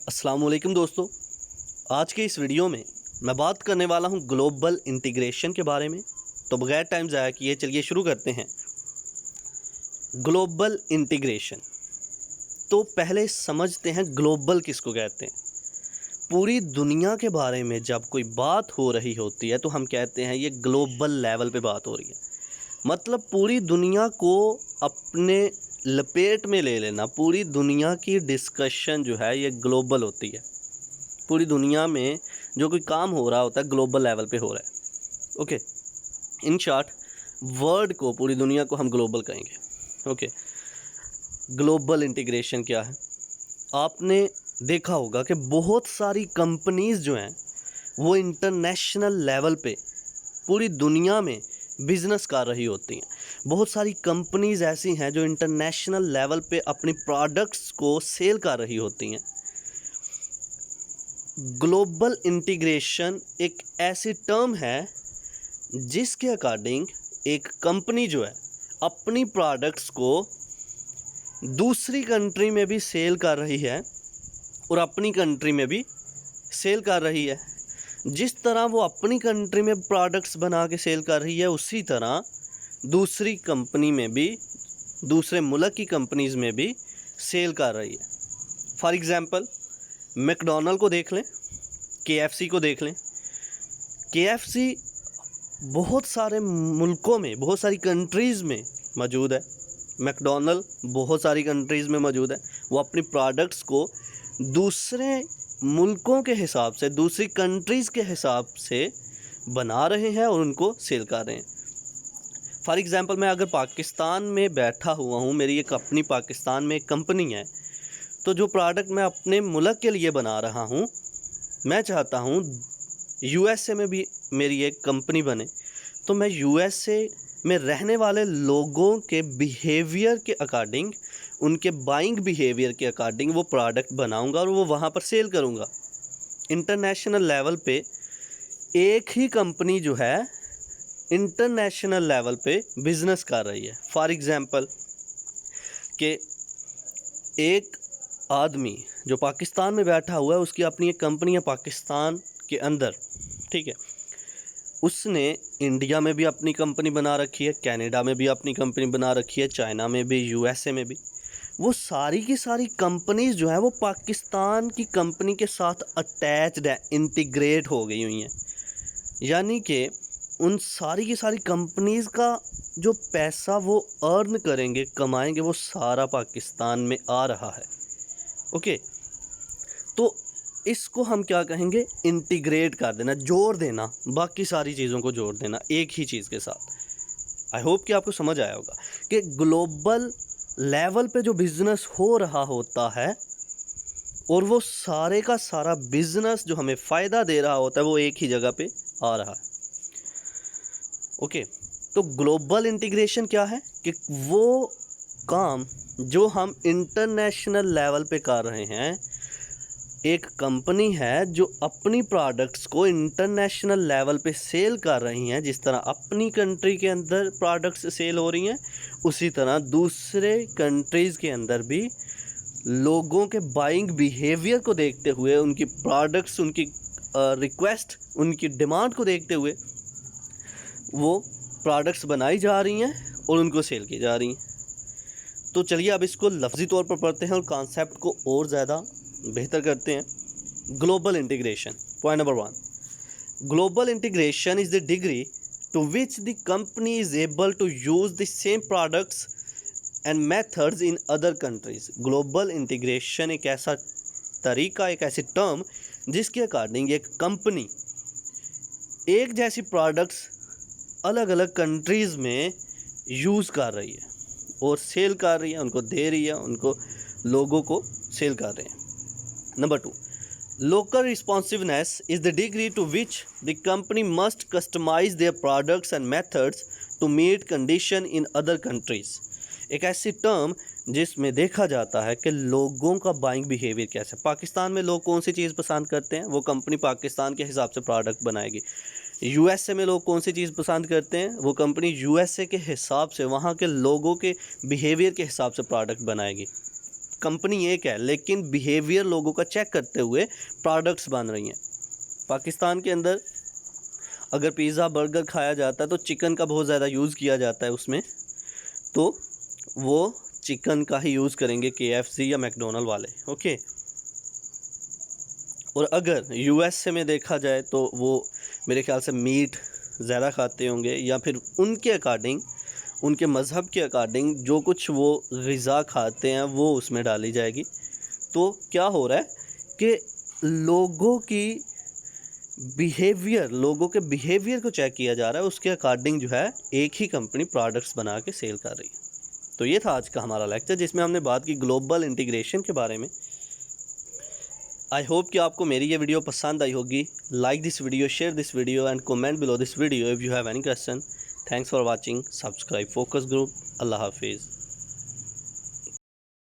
अस्सलाम वालेकुम दोस्तों। आज के इस वीडियो में मैं बात करने वाला हूं ग्लोबल इंटीग्रेशन के बारे में। तो बगैर टाइम ज़ाया किए चलिए शुरू करते हैं। ग्लोबल इंटीग्रेशन, तो पहले समझते हैं ग्लोबल किसको कहते हैं। पूरी दुनिया के बारे में जब कोई बात हो रही होती है तो हम कहते हैं ये ग्लोबल लेवल पे बात हो रही है। मतलब पूरी दुनिया को अपने लपेट में ले लेना, पूरी दुनिया की डिस्कशन जो है ये ग्लोबल होती है। पूरी दुनिया में जो कोई काम हो रहा होता है ग्लोबल लेवल पे हो रहा है। ओके, इन शॉर्ट वर्ड को, पूरी दुनिया को हम ग्लोबल कहेंगे। ओके, ग्लोबल इंटीग्रेशन क्या है? आपने देखा होगा कि बहुत सारी कंपनीज़ जो हैं वो इंटरनेशनल लेवल पे पूरी दुनिया में बिज़नेस कर रही होती हैं। बहुत सारी कंपनीज़ ऐसी हैं जो इंटरनेशनल लेवल पे अपनी प्रोडक्ट्स को सेल कर रही होती हैं। ग्लोबल इंटीग्रेशन एक ऐसी टर्म है जिसके अकॉर्डिंग एक कंपनी जो है अपनी प्रोडक्ट्स को दूसरी कंट्री में भी सेल कर रही है और अपनी कंट्री में भी सेल कर रही है। जिस तरह वो अपनी कंट्री में प्रोडक्ट्स बना के सेल कर रही है, उसी तरह दूसरी कंपनी में भी, दूसरे मुल्क की कंपनीज़ में भी सेल कर रही है। फॉर एग्ज़ाम्पल मैकडॉनल्ड को देख लें, केएफसी को देख लें। केएफसी बहुत सारे मुल्कों में, बहुत सारी कंट्रीज़ में मौजूद है। मैकडॉनल्ड बहुत सारी कंट्रीज़ में मौजूद है। वो अपनी प्रोडक्ट्स को दूसरे मुल्कों के हिसाब से, दूसरी कंट्रीज़ के हिसाब से बना रहे हैं और उनको सेल कर रहे हैं। फॉर एग्ज़ाम्पल मैं अगर पाकिस्तान में बैठा हुआ हूँ, मेरी एक अपनी पाकिस्तान में एक कंपनी है, तो जो प्रोडक्ट मैं अपने मुल्क के लिए बना रहा हूँ, मैं चाहता हूँ यूएसए में भी मेरी एक कंपनी बने, तो मैं यूएसए में रहने वाले लोगों के बिहेवियर के अकॉर्डिंग, उनके बाइंग बिहेवियर के अकॉर्डिंग वो प्रोडक्ट बनाऊंगा और वो वहाँ पर सेल करूँगा। इंटरनेशनल लेवल पे एक ही कंपनी जो है इंटरनेशनल लेवल पे बिज़नेस कर रही है। फॉर एग्ज़ाम्पल कि एक आदमी जो पाकिस्तान में बैठा हुआ है, उसकी अपनी एक कंपनी है पाकिस्तान के अंदर, ठीक है। उसने इंडिया में भी अपनी कंपनी बना रखी है, कनाडा में भी अपनी कंपनी बना रखी है, चाइना में भी, यूएसए में भी। वो सारी की सारी कंपनीज़ जो है वो पाकिस्तान की कंपनी के साथ अटैच्ड है, इंटीग्रेट हो गई हुई हैं। यानी कि उन सारी की सारी कंपनीज़ का जो पैसा वो अर्न करेंगे, कमाएंगे, वो सारा पाकिस्तान में आ रहा है। ओके, तो इसको हम क्या कहेंगे? इंटीग्रेट कर देना, जोड़ देना, बाकी सारी चीज़ों को जोड़ देना एक ही चीज़ के साथ। आई होप कि आपको समझ आया होगा कि ग्लोबल लेवल पे जो बिज़नेस हो रहा होता है और वो सारे का सारा बिज़नेस जो हमें फ़ायदा दे रहा होता है वो एक ही जगह पे आ रहा है। ओके, तो ग्लोबल इंटीग्रेशन क्या है? कि वो काम जो हम इंटरनेशनल लेवल पे कर रहे हैं, एक कंपनी है जो अपनी प्रोडक्ट्स को इंटरनेशनल लेवल पे सेल कर रही हैं। जिस तरह अपनी कंट्री के अंदर प्रोडक्ट्स सेल हो रही हैं, उसी तरह दूसरे कंट्रीज़ के अंदर भी लोगों के बाइंग बिहेवियर को देखते हुए, उनकी प्रोडक्ट्स, उनकी रिक्वेस्ट, उनकी डिमांड को देखते हुए वो प्रोडक्ट्स बनाई जा रही हैं और उनको सेल की जा रही हैं। तो चलिए अब इसको लफ्ज़ी तौर पर पढ़ते हैं और कॉन्सेप्ट को और ज़्यादा बेहतर करते हैं। Global integration, point number 1, global integration is the degree to which the company is able to use the same products and methods in other countries. Global integration एक ऐसा तरीका, एक ऐसी टर्म जिसके अकॉर्डिंग एक कंपनी एक जैसी प्रोडक्ट्स अलग अलग कंट्रीज़ में यूज़ कर रही है और सेल कर रही है, उनको दे रही है, उनको लोगों को सेल कर रहे हैं। Number 2, local responsiveness is the degree to which the company must customize their products and methods to meet condition in other countries। एक ऐसी टर्म जिसमें देखा जाता है कि लोगों का बाइंग बिहेवियर कैसा है। पाकिस्तान में लोग कौन सी चीज़ पसंद करते हैं, वो कंपनी पाकिस्तान के हिसाब से प्रोडक्ट बनाएगी। यूएसए में लोग कौन सी चीज़ पसंद करते हैं, वो कंपनी यूएसए के हिसाब से, वहाँ के लोगों के बिहेवियर के हिसाब से प्रोडक्ट बनाएगी। कंपनी एक है लेकिन बिहेवियर लोगों का चेक करते हुए प्रोडक्ट्स बन रही हैं। पाकिस्तान के अंदर अगर पिज़्ज़ा बर्गर खाया जाता है तो चिकन का बहुत ज़्यादा यूज़ किया जाता है उसमें, तो वो चिकन का ही यूज़ करेंगे KFC या मैकडोनल्ड वाले, ओके। और अगर USA में देखा जाए तो वो मेरे ख्याल से मीट ज़्यादा खाते होंगे, या फिर उनके अकॉर्डिंग, उनके मज़हब के अकॉर्डिंग जो कुछ वो ग़िज़ा खाते हैं वो उसमें डाली जाएगी। तो क्या हो रहा है कि लोगों के बिहेवियर को चेक किया जा रहा है, उसके अकॉर्डिंग जो है एक ही कंपनी प्रोडक्ट्स बना के सेल कर रही है। तो ये था आज का हमारा लेक्चर जिसमें हमने बात की ग्लोबल इंटीग्रेशन के बारे में। आई होप कि आपको मेरी ये वीडियो पसंद आई होगी। Like this video, share this video and comment below this video if you have any question. Thanks for watching. Subscribe focus group. अल्लाह हाफिज़।